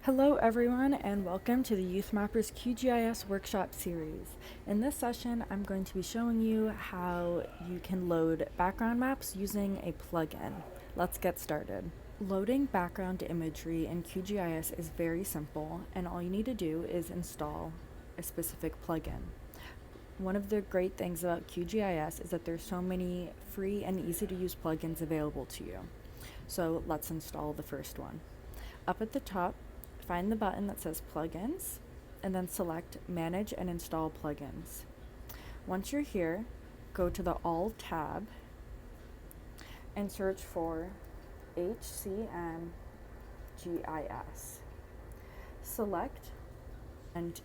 Hello everyone and welcome to the YouthMappers QGIS workshop series. In this session, I'm going to be showing you how you can load background maps using a plugin. Let's get started. Loading background imagery in QGIS is very simple, and all you need to do is install a specific plugin. One of the great things about QGIS is that there's so many free and easy to use plugins available to you. So let's install the first one. Up at the top, find the button that says Plugins, and then select Manage and Install Plugins. Once you're here, go to the All tab and search for HCM GIS. Select, and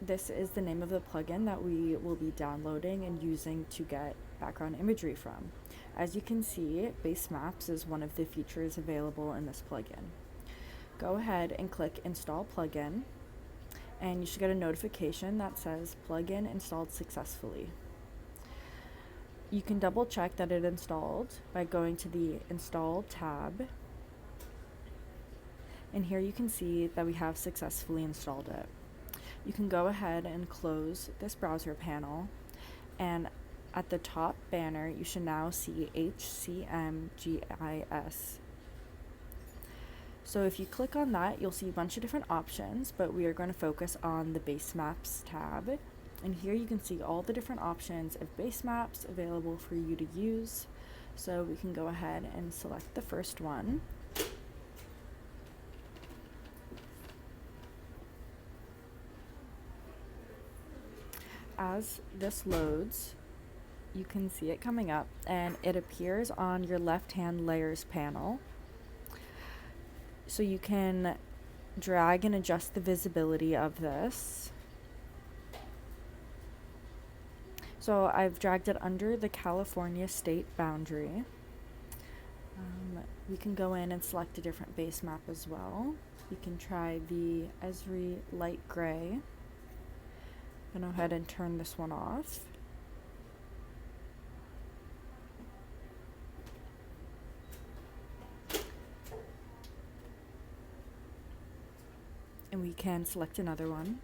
this is the name of the plugin that we will be downloading and using to get background imagery from. As you can see, Base Maps is one of the features available in this plugin. Go ahead and click Install Plugin, and you should get a notification that says Plugin installed successfully. You can double check that it installed by going to the Install tab, and here you can see that we have successfully installed it. You can go ahead and close this browser panel, and at the top banner you should now see HCM GIS. So if you click on that, you'll see a bunch of different options, but we are going to focus on the Base Maps tab. And here you can see all the different options of base maps available for you to use. So we can go ahead and select the first one. As this loads, you can see it coming up, and it appears on your left-hand layers panel. So you can drag and adjust the visibility of this. So I've dragged it under the California state boundary. We can go in and select a different base map as well. You can try the Esri light gray. I'm going to go ahead and turn this one off. And we can select another one.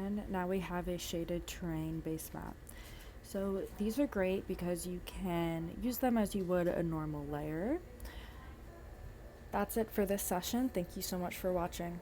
And now we have a shaded terrain base map. So these are great because you can use them as you would a normal layer. That's it for this session. Thank you so much for watching.